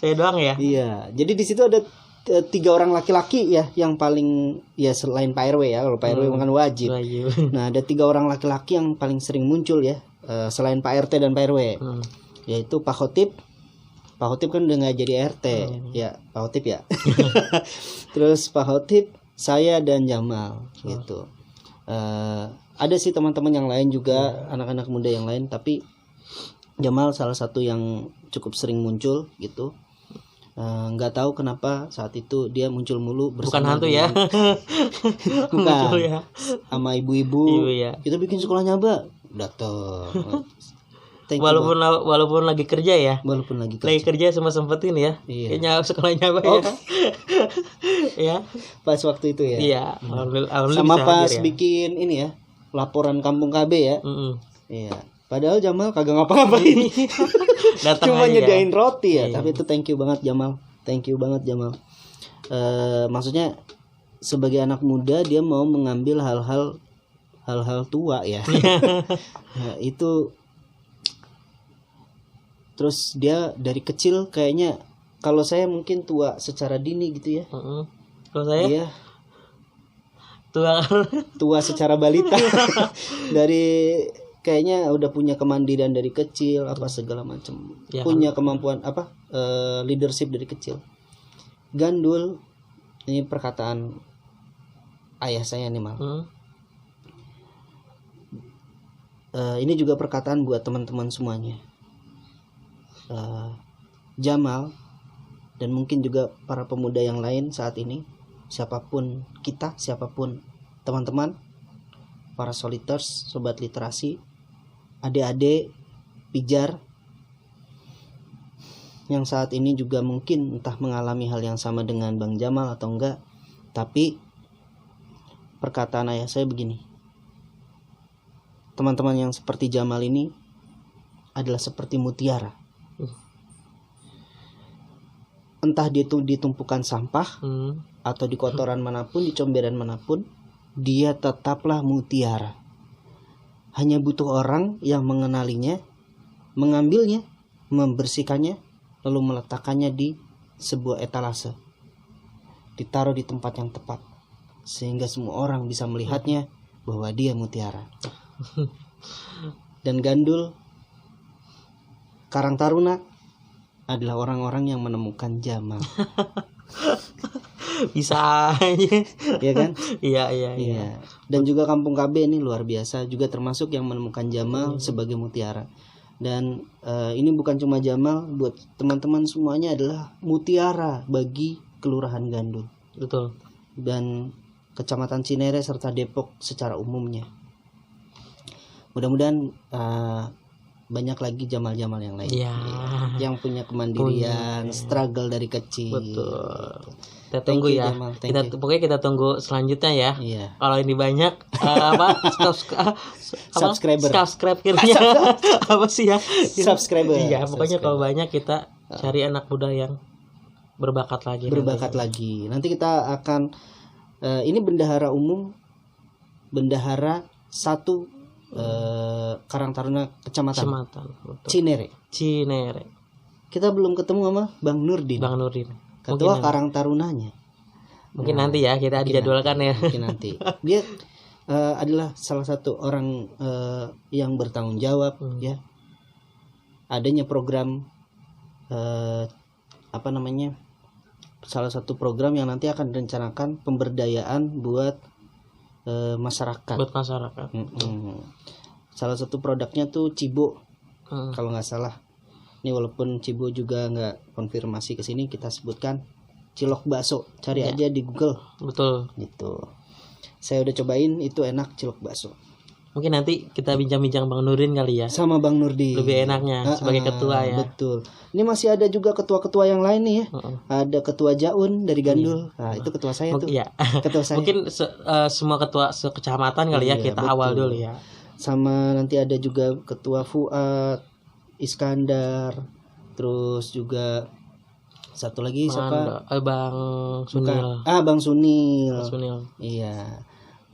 Saya doang ya? Iya, jadi di situ ada 3 orang laki-laki ya yang paling ya selain Pak RW ya, kalau Pak RW kan wajib. Nah, ada 3 orang laki-laki yang paling sering muncul ya, selain Pak RT dan Pak RW, yaitu Pak Khotib. Pak Khotib kan udah nggak jadi RT, ya Pak Khotib ya. Terus Pak Khotib, saya dan Jamal gitu. Ada sih teman-teman yang lain juga, anak-anak muda yang lain, tapi Jamal salah satu yang cukup sering muncul gitu. Nggak tahu kenapa saat itu dia muncul mulu bersama. Bukan hantu ya? Bukan ya. Sama ibu-ibu. Ya. Kita bikin sekolahnya Mbak, datang. walaupun lagi kerja ya. Walaupun lagi kerja sempetin ya. Iya. Kayaknya sekolahnya apa ya. Ya. Pas waktu itu ya. Iya. Alhamdulillah sama pas bikin ini ya, laporan Kampung KB ya. Iya. Padahal Jamal kagak ngapa-ngapain. Cuma nyediain roti ya. Tapi itu thank you banget Jamal. Maksudnya sebagai anak muda dia mau mengambil hal-hal tua ya. Nah, itu terus dia dari kecil kayaknya, kalau saya mungkin tua secara dini gitu ya. Kalau saya iya, tua secara balita. Dari kayaknya udah punya kemandirian dari kecil, apa segala macam ya, punya kemampuan leadership dari kecil. Gandul, ini perkataan ayah saya nih Mal. Ini juga perkataan buat teman-teman semuanya. Jamal dan mungkin juga para pemuda yang lain saat ini, siapapun teman-teman, para soliters, sobat literasi, adik-adik, pijar yang saat ini juga mungkin entah mengalami hal yang sama dengan Bang Jamal atau enggak, tapi perkataan ayah saya begini, teman-teman yang seperti Jamal ini adalah seperti mutiara. Entah dia itu di tumpukan sampah atau di kotoran manapun, di comberan manapun, dia tetaplah mutiara. Hanya butuh orang yang mengenalinya, mengambilnya, membersihkannya, lalu meletakkannya di sebuah etalase, ditaruh di tempat yang tepat, sehingga semua orang bisa melihatnya bahwa dia mutiara. Dan Gandul, Karang Taruna adalah orang-orang yang menemukan Jamal. Bisa aja. Iya kan? Iya. Dan juga Kampung KB ini luar biasa, juga termasuk yang menemukan Jamal sebagai mutiara. Dan ini bukan cuma Jamal, buat teman-teman semuanya adalah mutiara bagi Kelurahan Gandul. Betul. Dan Kecamatan Cinere serta Depok secara umumnya. Mudah-mudahan banyak lagi Jamal-Jamal yang lain yang punya kemandirian, struggle dari kecil. Betul. Kita tunggu ya. Pokoknya kita tunggu selanjutnya ya. Iya. Kalau ini banyak subscribernya apa sih ya? Subscriber. Iya, pokoknya kalau banyak kita cari anak muda yang berbakat lagi. Nanti kita akan ini bendahara umum, bendahara 1 Karang Taruna Kecamatan Cinere. Kita belum ketemu sama Bang Nurdin. Ketua Karang Tarunanya. Mungkin nanti ya kita dijadwalkan ya. Mungkin nanti. Dia adalah salah satu orang yang bertanggung jawab ya. Adanya program salah satu program yang nanti akan direncanakan pemberdayaan buat masyarakat. Salah satu produknya tuh Cibo, kalau nggak salah. Ini walaupun Cibo juga nggak konfirmasi ke sini, kita sebutkan cilok bakso. Cari aja di Google. Betul. Gitu. Saya udah cobain, itu enak cilok bakso. Mungkin nanti kita bincang-bincang Bang Nurdin kali ya. Sama Bang Nurdin. Lebih enaknya sebagai ketua ya. Betul. Ini masih ada juga ketua-ketua yang lain nih ya. Ada ketua Jaun dari Gandul. Nah, itu ketua saya tuh. Iya. Ketua saya. Mungkin semua ketua sekecamatan kali ya kita betul. Awal dulu ya. Sama nanti ada juga ketua Fuad, Iskandar, terus juga satu lagi siapa? Bang Sunil. Bang Sunil. Iya.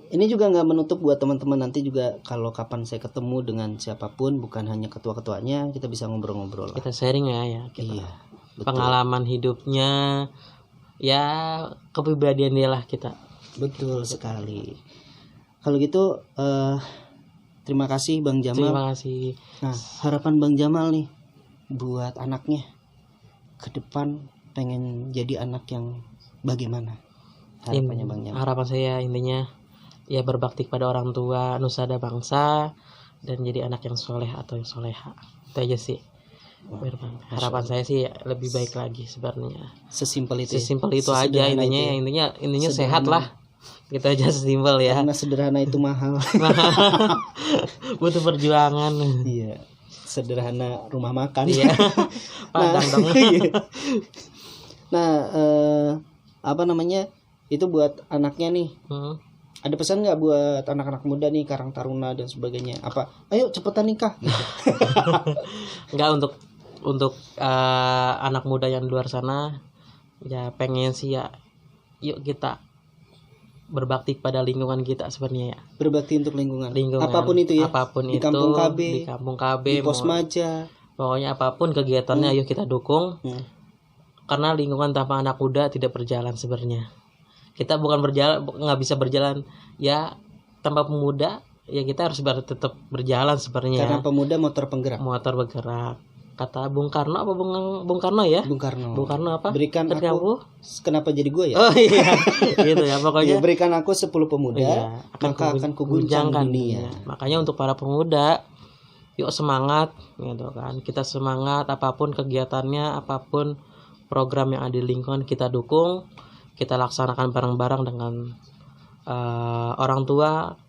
Ini juga nggak menutup buat teman-teman, nanti juga kalau kapan saya ketemu dengan siapapun, bukan hanya ketua-ketuanya, kita bisa ngobrol-ngobrol. Kita sharing ya. Iya. Betul. Pengalaman hidupnya, ya kepribadian dia lah kita. Betul sekali. Kalau gitu, terima kasih Bang Jamal. Terima kasih. Nah, harapan Bang Jamal nih buat anaknya ke depan pengen jadi anak yang bagaimana? Harapannya Bang Jamal. Harapan saya intinya ya berbakti kepada orang tua, nusa dan bangsa, dan jadi anak yang soleh atau yang soleha. Itu aja sih. Harapan saya sih lebih baik lagi sebenarnya. Sesimpel itu. Sesimpel itu aja intinya sehat lah. Kita aja sesimpel ya. Karena sederhana itu mahal. Butuh perjuangan. Iya. sederhana rumah makan. Iya. Padang dong. Nah, apa namanya? Itu buat anaknya nih. Ada pesan nggak buat anak-anak muda nih, Karang Taruna dan sebagainya? Apa? Ayo cepetan nikah gitu. Enggak, untuk anak muda yang di luar sana ya pengen sih ya, yuk kita berbakti pada lingkungan kita sebenarnya ya. Berbakti untuk lingkungan. Apapun itu ya. Apapun di itu. Kampung KB, di Kampung KB, di Posmaja. Pokoknya apapun kegiatannya ayo kita dukung. Karena lingkungan tanpa anak muda tidak berjalan sebenarnya. Kita nggak bisa berjalan ya tanpa pemuda. Ya kita harus tetap berjalan sebenarnya. Karena pemuda motor penggerak. Kata Bung Karno apa Bung Karno ya? Bung Karno apa? Berikan aku. Kenapa jadi gue ya? Oh iya. Gitu ya pokoknya. Berikan aku 10 pemuda, maka akan kuguncang dunia. Makanya untuk para pemuda, yuk semangat gitu kan. Kita semangat, apapun kegiatannya, apapun program yang ada di lingkungan kita dukung, kita laksanakan bareng-bareng dengan orang tua.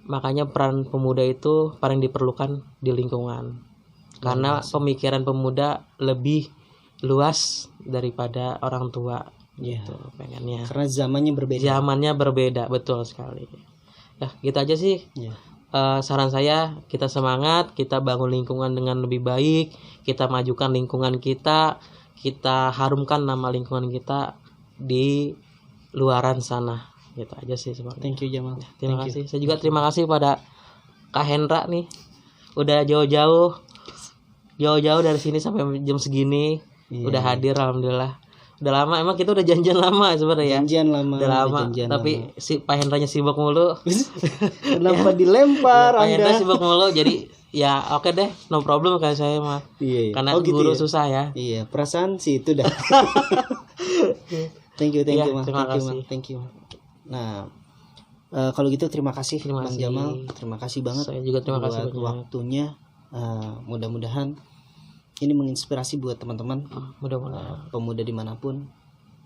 Makanya peran pemuda itu paling diperlukan di lingkungan. Karena pemikiran pemuda lebih luas daripada orang tua gitu pengennya. Karena zamannya berbeda, betul sekali. Ya, gitu aja sih. Saran saya, kita semangat, kita bangun lingkungan dengan lebih baik, kita majukan lingkungan kita harumkan nama lingkungan kita di luaran sana. Gitu aja sih sebenarnya. Thank you Jamal. Terima kasih. Saya juga terima kasih pada Kak Hendra nih. Udah jauh-jauh dari sini sampai jam segini. Udah hadir alhamdulillah. Udah lama, emang kita udah janjian lama sebenarnya. Janjian lama. Udah lama. Tapi si Pak Hendranya sibuk mulu. Kenapa dilempar Pak Hendra Anda? sibuk mulu, jadi ya oke deh, no problem kan saya mah. Iya. Karena guru ya? susah ya. Iya, perasaan sih itu dah. Thank you Ma. Thank you. Nah, kalau gitu terima kasih Bang Jamal. Terima kasih banget. Saya juga terima kasih buat waktunya. Mudah-mudahan ini menginspirasi buat teman-teman, mudah-mudahan pemuda dimanapun.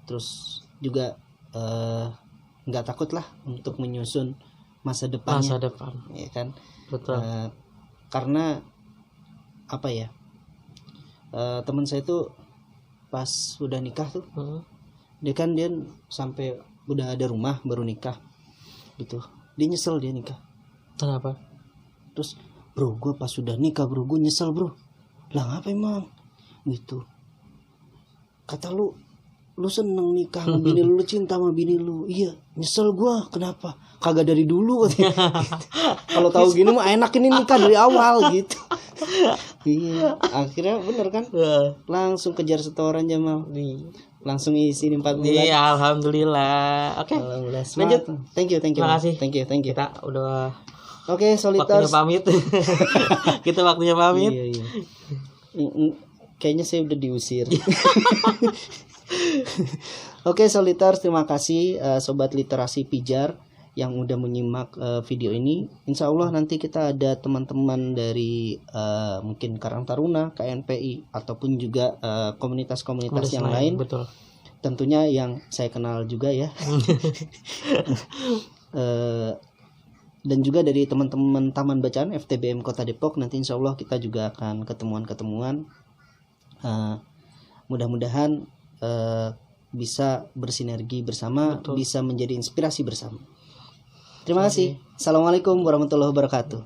Terus juga nggak takut lah untuk menyusun masa depan, ya kan? Betul. Karena apa ya? Teman saya tuh pas udah nikah tuh, dia sampai udah ada rumah baru nikah, gitu. Dia nyesel dia nikah. Kenapa? Terus, bro, gue pas sudah nikah bro, gue nyesel bro. Lah ngapa emang? Gitu. Kata lu seneng nikah sama bini lu cinta sama bini lu. Iya, nyesel gue. Kenapa? Kagak dari dulu. Kalau tahu gini mah enak ini nikah dari awal gitu. Iya, akhirnya bener kan? Langsung kejar setoran Jamal. Langsung isi 4 bulan. Iya, alhamdulillah. Oke. Lanjut. Thank you. Terima kasih. Thank you. Kita udah Oke, Solitars. Waktunya pamit. Kita waktunya pamit. Iya. Kayaknya saya udah diusir. Oke, Solitars, terima kasih Sobat Literasi Pijar yang udah menyimak video ini. Insya Allah nanti kita ada teman-teman dari mungkin Karang Taruna, KNPI, ataupun juga komunitas-komunitas yang lain. Betul. Tentunya yang saya kenal juga ya. Dan juga dari teman-teman Taman Bacaan FTBM Kota Depok. Nanti insya Allah kita juga akan ketemuan. Mudah-mudahan bisa bersinergi bersama. Betul. Bisa menjadi inspirasi bersama. Terima kasih. Assalamualaikum warahmatullahi wabarakatuh.